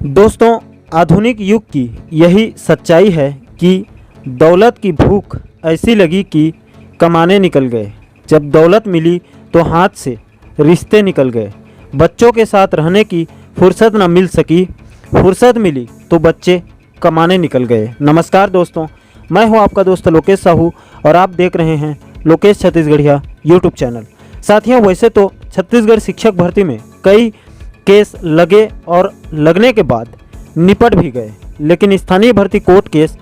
दोस्तों, आधुनिक युग की यही सच्चाई है कि दौलत की भूख ऐसी लगी कि कमाने निकल गए। जब दौलत मिली तो हाथ से रिश्ते निकल गए। बच्चों के साथ रहने की फुर्सत न मिल सकी, फुर्सत मिली तो बच्चे कमाने निकल गए। नमस्कार दोस्तों, मैं हूं आपका दोस्त लोकेश साहू और आप देख रहे हैं लोकेश छत्तीसगढ़िया यूट्यूब चैनल। साथियों, वैसे तो छत्तीसगढ़ शिक्षक भर्ती में कई केस लगे और लगने के बाद निपट भी गए, लेकिन स्थानीय भर्ती कोर्ट केस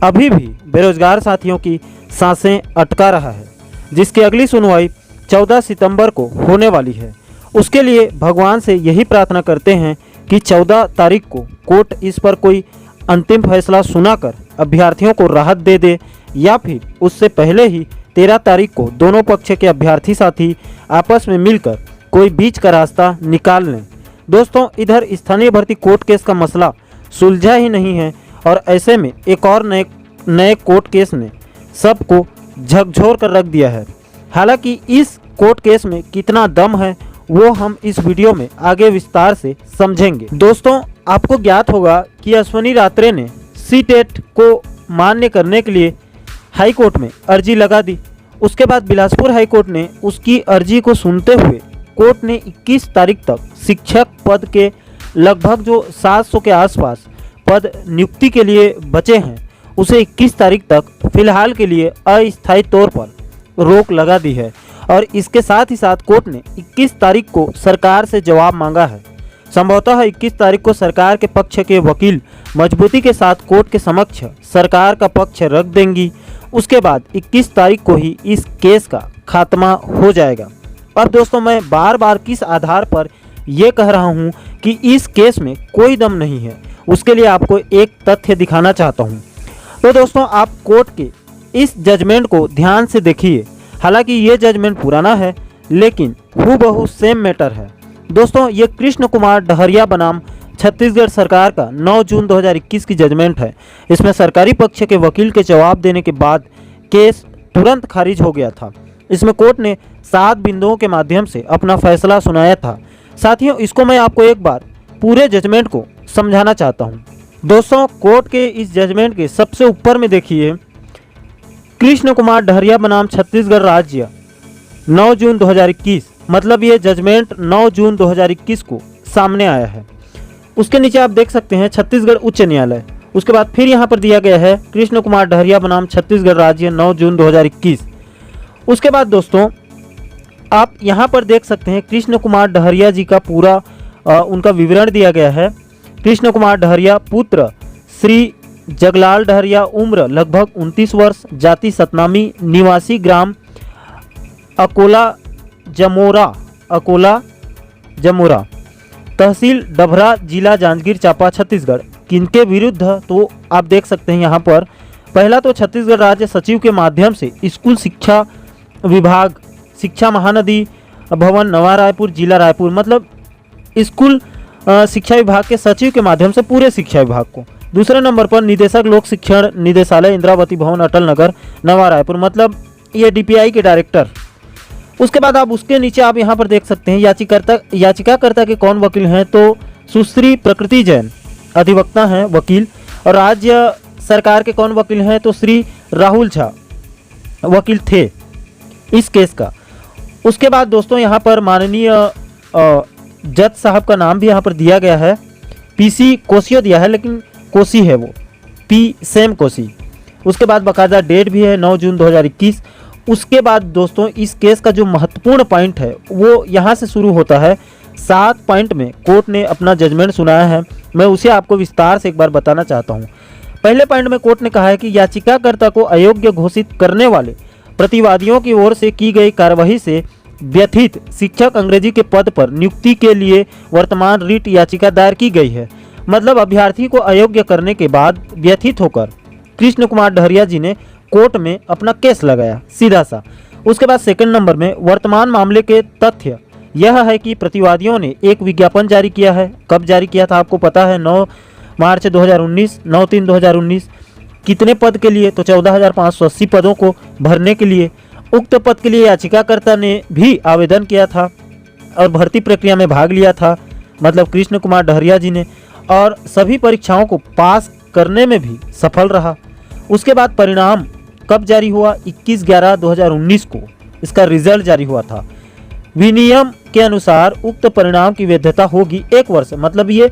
अभी भी बेरोजगार साथियों की सांसें अटका रहा है, जिसकी अगली सुनवाई 14 सितंबर को होने वाली है। उसके लिए भगवान से यही प्रार्थना करते हैं कि 14 तारीख को कोर्ट इस पर कोई अंतिम फैसला सुनाकर अभ्यर्थियों को राहत दे दे, या फिर उससे पहले ही 13 तारीख को दोनों पक्ष के अभ्यर्थी साथी आपस में मिलकर कोई बीच का रास्ता निकाल लें। दोस्तों, इधर स्थानीय भर्ती कोर्ट केस का मसला सुलझा ही नहीं है और ऐसे में एक और नए कोर्ट केस ने सबको झकझोर कर रख दिया है। हालांकि इस कोर्ट केस में कितना दम है वो हम इस वीडियो में आगे विस्तार से समझेंगे। दोस्तों, आपको ज्ञात होगा कि अश्वनी रात्रे ने सीटेट को मान्य करने के लिए हाई कोर्ट में अर्जी लगा दी। उसके बाद बिलासपुर हाई कोर्ट ने उसकी अर्जी को सुनते हुए कोर्ट ने 21 तारीख तक शिक्षक पद के लगभग जो 700 के आसपास पद नियुक्ति के लिए बचे हैं, उसे 21 तारीख तक फिलहाल के लिए अस्थायी तौर पर रोक लगा दी है। और इसके साथ ही साथ कोर्ट ने 21 तारीख को सरकार से जवाब मांगा है। संभवतः 21 तारीख को सरकार के पक्ष के वकील मजबूती के साथ कोर्ट के समक्ष सरकार का पक्ष रख देंगी। उसके बाद 21 तारीख को ही इस केस का खात्मा हो जाएगा। अब दोस्तों, मैं बार बार किस आधार पर यह कह रहा हूं कि इस केस में कोई दम नहीं है, उसके लिए आपको एक तथ्य दिखाना चाहता हूं। तो दोस्तों, आप कोर्ट के इस जजमेंट को ध्यान से देखिए। हालांकि ये जजमेंट पुराना है, लेकिन हूबहू सेम मैटर है। दोस्तों, ये कृष्ण कुमार डहरिया बनाम छत्तीसगढ़ सरकार का 9 जून 2021 की जजमेंट है। इसमें सरकारी पक्ष के वकील के जवाब देने के बाद केस तुरंत खारिज हो गया था। इसमें कोर्ट ने 7 बिंदुओं के माध्यम से अपना फैसला सुनाया था। साथियों, इसको मैं आपको एक बार पूरे जजमेंट को समझाना चाहता हूं। दोस्तों, कोर्ट के इस जजमेंट के सबसे ऊपर में देखिए, कृष्ण कुमार डहरिया बनाम छत्तीसगढ़ राज्य 9 जून 2021, मतलब ये जजमेंट 9 जून 2021 को सामने आया है। उसके नीचे आप देख सकते हैं छत्तीसगढ़ उच्च न्यायालय। उसके बाद फिर यहाँ पर दिया गया है कृष्ण कुमार डहरिया बनाम छत्तीसगढ़ राज्य 9 जून 2021। उसके बाद दोस्तों, आप यहाँ पर देख सकते हैं कृष्ण कुमार डहरिया जी का पूरा उनका विवरण दिया गया है। कृष्ण कुमार डहरिया पुत्र श्री जगलाल डहरिया, उम्र लगभग 29 वर्ष, जाति सतनामी, निवासी ग्राम अकोला जमोरा, तहसील डभरा, जिला जांजगीर चांपा, छत्तीसगढ़। किनके विरुद्ध, तो आप देख सकते हैं यहाँ पर पहला तो छत्तीसगढ़ राज्य सचिव के माध्यम से स्कूल शिक्षा विभाग, शिक्षा महानदी भवन, नवा रायपुर, जिला रायपुर, मतलब स्कूल शिक्षा विभाग के सचिव के माध्यम से पूरे शिक्षा विभाग को। दूसरे नंबर पर निदेशक लोक शिक्षण निदेशालय, इंद्रावती भवन, अटल नगर, नवा रायपुर, मतलब ये डीपीआई के डायरेक्टर। उसके बाद आप उसके नीचे आप यहाँ पर देख सकते हैं याचिकाकर्ता के कौन वकील हैं, तो सुश्री प्रकृति जैन अधिवक्ता हैं, वकील। और राज्य सरकार के कौन वकील हैं, तो श्री राहुल झा वकील थे इस केस का। उसके बाद दोस्तों, यहाँ पर माननीय जज साहब का नाम भी यहाँ पर दिया गया है। पीसी कोसियो दिया है, लेकिन कोसी है वो, पी सेम कोसी। उसके बाद बाकायदा डेट भी है 9 जून 2021। उसके बाद दोस्तों, इस केस का जो महत्वपूर्ण पॉइंट है वो यहाँ से शुरू होता है। 7 पॉइंट में कोर्ट ने अपना जजमेंट सुनाया है, मैं उसे आपको विस्तार से एक बार बताना चाहता हूँ। पहले पॉइंट में कोर्ट ने कहा है कि याचिकाकर्ता को अयोग्य घोषित करने वाले प्रतिवादियों की ओर से की गई कार्यवाही से व्यथित शिक्षक अंग्रेजी के पद पर नियुक्ति के लिए वर्तमान रिट याचिका दायर की गई है। मतलब अभ्यर्थी को अयोग्य करने के बाद व्यथित होकर कृष्ण कुमार डहरिया जी ने कोर्ट में अपना केस लगाया, सीधा सा। उसके बाद सेकंड नंबर में वर्तमान मामले के तथ्य यह है कि प्रतिवादियों ने एक विज्ञापन जारी किया है। कब जारी किया था आपको पता है, 9 मार्च 2019, 9/3/2019। कितने पद के लिए, तो 14,580 पदों को भरने के लिए। उक्त पद के लिए याचिकाकर्ता ने भी आवेदन किया था और भर्ती प्रक्रिया में भाग लिया था, मतलब कृष्ण कुमार डहरिया जी ने। और सभी परीक्षाओं को पास करने में भी सफल रहा। उसके बाद परिणाम कब जारी हुआ? 21/11/2019 को इसका रिजल्ट जारी हुआ था। विनियम के अनुसार उक्त परिणाम की वैधता होगी 1 वर्ष, मतलब ये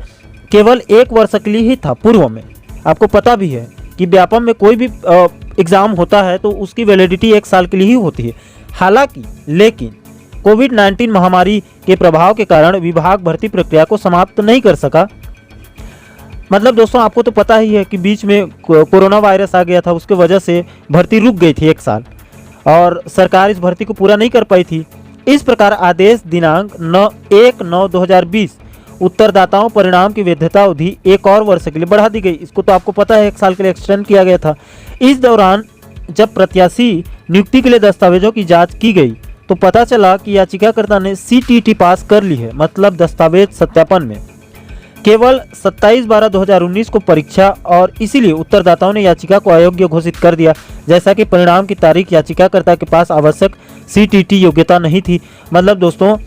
केवल 1 वर्ष के लिए ही था। पूर्व में आपको पता भी है कि व्यापम में कोई भी एग्ज़ाम होता है तो उसकी वैलिडिटी 1 साल के लिए ही होती है। हालांकि लेकिन कोविड-19 महामारी के प्रभाव के कारण विभाग भर्ती प्रक्रिया को समाप्त नहीं कर सका। मतलब दोस्तों आपको तो पता ही है कि बीच में कोरोना वायरस आ गया था, उसके वजह से भर्ती रुक गई थी 1 साल और सरकार इस भर्ती को पूरा नहीं कर पाई थी। इस प्रकार आदेश दिनांक 1/9/2020 उत्तरदाताओं परिणाम की वैधता अवधि 1 और वर्ष के लिए बढ़ा दी गई। इसको तो आपको पता है 1 साल के लिए एक्सटेंड किया गया था। इस दौरान जब प्रत्याशी नियुक्ति के लिए दस्तावेजों की जांच की गई तो पता चला कि याचिकाकर्ता ने CTT पास कर ली है, मतलब दस्तावेज सत्यापन में। केवल 27/12/2019 को परीक्षा और इसीलिए उत्तरदाताओं ने याचिका को अयोग्य घोषित कर दिया। जैसा कि परिणाम की तारीख याचिकाकर्ता के पास आवश्यक CTT योग्यता नहीं थी। मतलब दोस्तों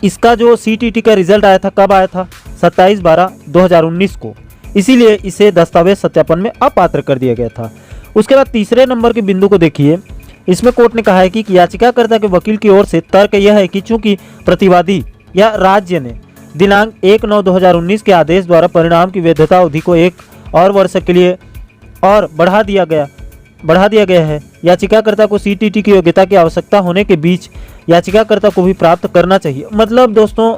इसका जो CTT का रिजल्ट आया था कब आया था? 27/12/2019 को, इसीलिए इसे दस्तावेज सत्यापन में अपात्र कर दिया गया था। उसके बाद तीसरे नंबर के बिंदु को देखिए। इसमें कोर्ट ने कहा है कि याचिकाकर्ता के वकील की ओर से तर्क यह है कि चूंकि प्रतिवादी या राज्य ने दिनांक 1/9/2019 के आदेश द्वारा परिणाम की वैधता अवधि को 1 और वर्ष के लिए और बढ़ा दिया गया है, याचिकाकर्ता को CTT की योग्यता की आवश्यकता होने के बीच याचिकाकर्ता को भी प्राप्त करना चाहिए। मतलब दोस्तों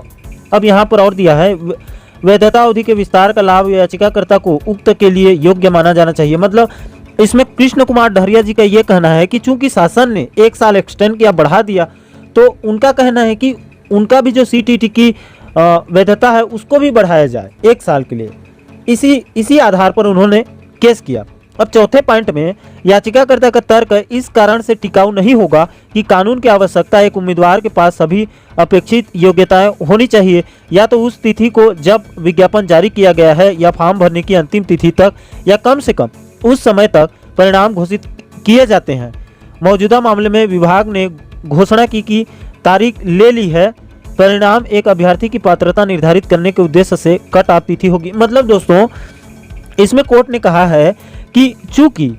अब यहाँ पर और दिया है, वैधता अवधि के विस्तार का लाभ याचिकाकर्ता को उक्त के लिए योग्य माना जाना चाहिए। मतलब इसमें कृष्ण कुमार डहरिया जी का ये कहना है कि चूंकि शासन ने 1 साल एक्सटेंड किया, बढ़ा दिया, तो उनका कहना है कि उनका भी जो CTT की वैधता है उसको भी बढ़ाया जाए 1 साल के लिए। इसी आधार पर उन्होंने केस किया। अब चौथे पॉइंट में याचिकाकर्ता का तर्क इस कारण से टिकाऊ नहीं होगा कि कानून की आवश्यकता एक उम्मीदवार के पास सभी अपेक्षित योग्यताएं होनी चाहिए, या तो उस तिथि को जब विज्ञापन जारी किया गया है या फॉर्म भरने की अंतिम तिथि तक, या कम से कम उस समय तक परिणाम घोषित किए जाते हैं। मौजूदा मामले में विभाग ने घोषणा की तारीख ले ली है। परिणाम एक अभ्यर्थी की पात्रता निर्धारित करने के उद्देश्य से कट ऑफ तिथि होगी। मतलब दोस्तों इसमें कोर्ट ने कहा है कि चूंकि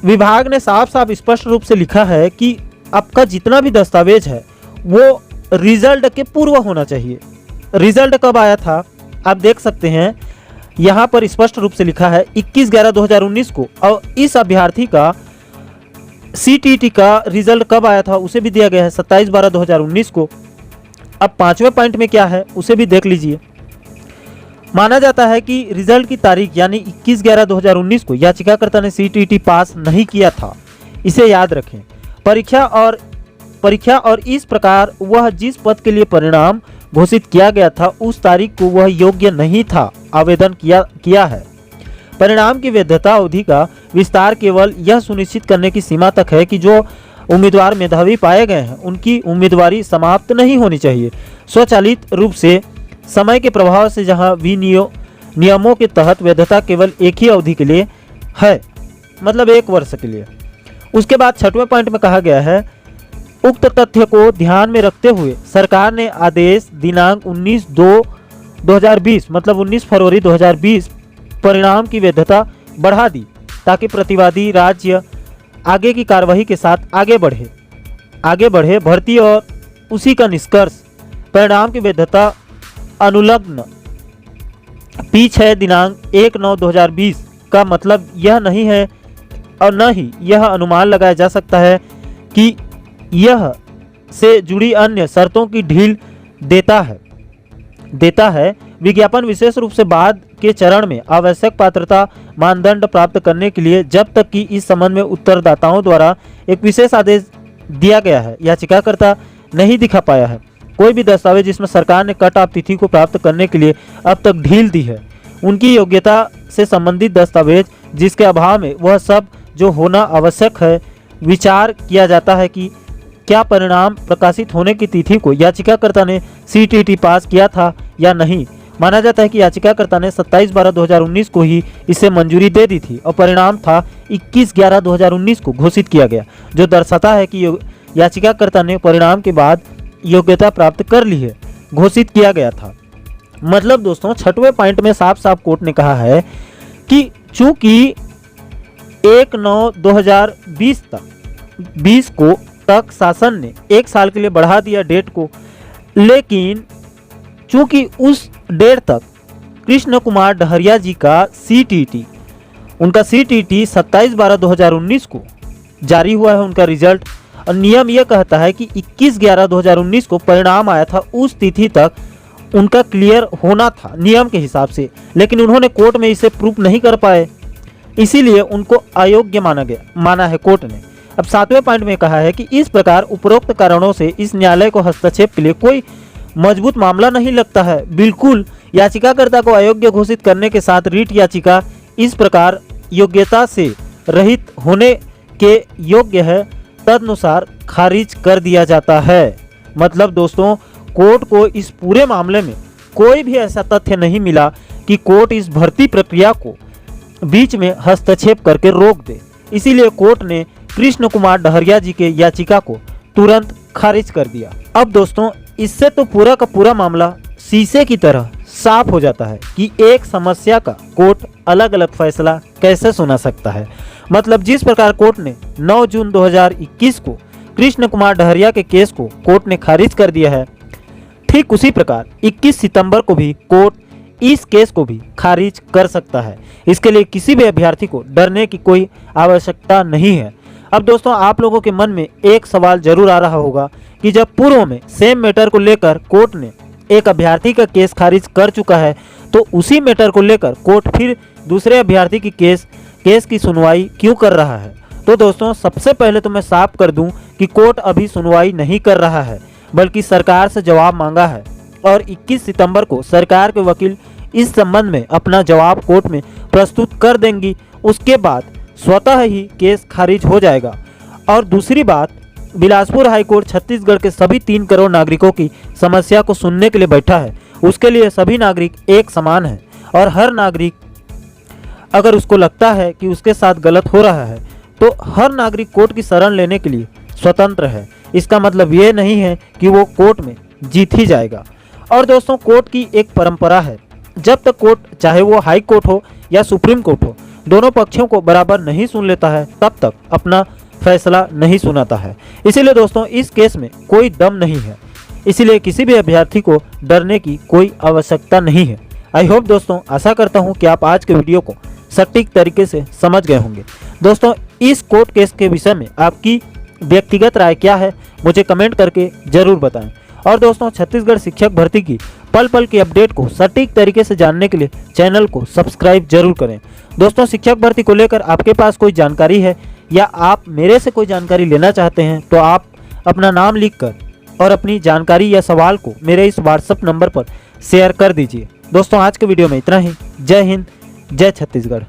विभाग ने साफ साफ स्पष्ट रूप से लिखा है कि आपका जितना भी दस्तावेज है वो रिजल्ट के पूर्व होना चाहिए। रिजल्ट कब आया था आप देख सकते हैं, यहाँ पर स्पष्ट रूप से लिखा है 21/11/2019 को, और इस अभ्यर्थी का CTT का रिजल्ट कब आया था उसे भी दिया गया है 27/12/2019 को। अब 5वें पॉइंट में क्या है उसे भी देख लीजिए। माना जाता है कि रिजल्ट की तारीख यानी 21/11/2019 को याचिकाकर्ता ने CTT पास नहीं किया था, इसे याद रखें। परीक्षा और इस प्रकार वह जिस पद के लिए परिणाम घोषित किया गया था उस तारीख को वह योग्य नहीं था आवेदन किया है। परिणाम की वैधता अवधि का विस्तार केवल यह सुनिश्चित करने की सीमा तक है कि जो उम्मीदवार मेधावी पाए गए हैं उनकी उम्मीदवारी समाप्त नहीं होनी चाहिए। स्वचालित रूप से समय के प्रभाव से जहां नियमों के तहत वैधता केवल एक ही अवधि के लिए है, मतलब 1 वर्ष के लिए। उसके बाद 6वें पॉइंट में कहा गया है, उक्त तथ्य को ध्यान में रखते हुए सरकार ने आदेश दिनांक 19/2/2020 मतलब 19 फरवरी 2020 परिणाम की वैधता बढ़ा दी ताकि प्रतिवादी राज्य आगे की कार्रवाई के साथ आगे बढ़े। भर्ती और उसी का निष्कर्ष परिणाम की वैधता अनुलग्न P6 दिनांक 1/9/2020 का मतलब यह नहीं है और न ही यह अनुमान लगाया जा सकता है कि यह से जुड़ी अन्य शर्तों की ढील देता है। विज्ञापन विशेष रूप से बाद के चरण में आवश्यक पात्रता मानदंड प्राप्त करने के लिए जब तक कि इस संबंध में उत्तरदाताओं द्वारा एक विशेष आदेश दिया गया है याचिकाकर्ता नहीं दिखा पाया है कोई भी दस्तावेज जिसमें सरकार ने कट ऑफ तिथि को प्राप्त करने के लिए अब तक ढील दी है। उनकी योग्यता से संबंधित दस्तावेज जिसके अभाव में वह सब जो होना आवश्यक है, विचार किया जाता है कि क्या परिणाम प्रकाशित होने की तिथि को याचिकाकर्ता ने CTT पास किया था या नहीं। माना जाता है कि याचिकाकर्ता ने 27/12/2019 को ही इसे मंजूरी दे दी थी और परिणाम था 21/11/2019 को घोषित किया गया, जो दर्शाता है कि याचिकाकर्ता ने परिणाम के बाद योग्यता प्राप्त कर ली है, घोषित किया गया था। मतलब दोस्तों 6वें पॉइंट में साफ साफ कोर्ट ने कहा है कि चूंकि 1/9/2020 तक शासन ने 1 साल के लिए बढ़ा दिया डेट को, लेकिन चूंकि उस डेट तक कृष्ण कुमार डहरिया जी का CTT 27/12/2019 को जारी हुआ है उनका रिजल्ट, और नियम यह कहता है कि 21/11/2019 को परिणाम आया था, उस तिथि तक उनका क्लियर होना था नियम के हिसाब से, लेकिन उन्होंने कोर्ट में इसे प्रूफ नहीं कर पाए, इसीलिए उनको अयोग्य माना है कोर्ट ने। अब 7वें पॉइंट में कहा है कि इस प्रकार उपरोक्त कारणों से इस न्यायालय को हस्तक्षेप के लिए कोई मजबूत मामला नहीं लगता है। बिल्कुल याचिकाकर्ता को अयोग्य घोषित करने के साथ रीट याचिका इस प्रकार योग्यता से रहित होने के योग्य है, तदनुसार खारिज कर दिया जाता है। मतलब दोस्तों कोर्ट को इस पूरे मामले में कोई भी ऐसा तथ्य नहीं मिला कि कोर्ट इस भर्ती प्रक्रिया को बीच में हस्तक्षेप करके रोक दे, इसीलिए कोर्ट ने कृष्ण कुमार डहरिया जी के याचिका को तुरंत खारिज कर दिया। अब दोस्तों इससे तो पूरा का पूरा मामला शीशे की तरह साफ हो जाता है कि एक समस्या का कोर्ट अलग अलग फैसला कैसे सुना सकता है। मतलब जिस प्रकार कोर्ट ने 9 जून 2021 को कृष्ण कुमार डहरिया के केस को कोर्ट ने खारिज कर दिया है, ठीक उसी प्रकार 21 सितंबर को भी कोर्ट इस केस को भी खारिज कर सकता है। इसके लिए किसी भी अभ्यर्थी को डरने की कोई आवश्यकता नहीं है। अब दोस्तों आप लोगों के मन में एक सवाल जरूर आ रहा होगा कि जब पूर्व में सेम मैटर को लेकर कोर्ट ने एक अभ्यर्थी का केस खारिज कर चुका है, तो उसी मैटर को लेकर कोर्ट फिर दूसरे अभ्यर्थी की केस की सुनवाई क्यों कर रहा है। तो दोस्तों सबसे पहले तो मैं साफ कर दूं कि कोर्ट अभी सुनवाई नहीं कर रहा है, बल्कि सरकार से जवाब मांगा है, और 21 सितंबर को सरकार के वकील इस संबंध में अपना जवाब कोर्ट में प्रस्तुत कर देंगी। उसके बाद स्वतः ही केस खारिज हो जाएगा। और दूसरी बात, बिलासपुर हाईकोर्ट छत्तीसगढ़ के सभी 3 करोड़ नागरिकों की समस्या को सुनने के लिए बैठा है। उसके लिए सभी नागरिक एक समान है, और हर नागरिक अगर उसको लगता है कि उसके साथ गलत हो रहा है तो हर नागरिक कोर्ट की शरण लेने के लिए स्वतंत्र है। इसका मतलब ये नहीं है कि वो कोर्ट में जीत ही जाएगा। और दोस्तों कोर्ट की एक परंपरा है, जब तक कोर्ट चाहे वो हाई कोर्ट हो या सुप्रीम कोर्ट हो, दोनों पक्षों को बराबर नहीं सुन लेता है, तब तक अपना फैसला नहीं सुनाता है। इसीलिए दोस्तों इस केस में कोई दम नहीं है, इसीलिए किसी भी अभ्यर्थी को डरने की कोई आवश्यकता नहीं है। आई होप दोस्तों, आशा करता हूं कि आप आज के वीडियो को सटीक तरीके से समझ गए होंगे। दोस्तों इस कोर्ट केस के विषय में आपकी व्यक्तिगत राय क्या है, मुझे कमेंट करके जरूर बताएं। और दोस्तों छत्तीसगढ़ शिक्षक भर्ती की पल पल की अपडेट को सटीक तरीके से जानने के लिए चैनल को सब्सक्राइब जरूर करें। दोस्तों शिक्षक भर्ती को लेकर आपके पास कोई जानकारी है या आप मेरे से कोई जानकारी लेना चाहते हैं, तो आप अपना नाम लिखकर और अपनी जानकारी या सवाल को मेरे इस व्हाट्सएप नंबर पर शेयर कर दीजिए। दोस्तों आज के वीडियो में इतना ही। जय हिंद, जय छत्तीसगढ़।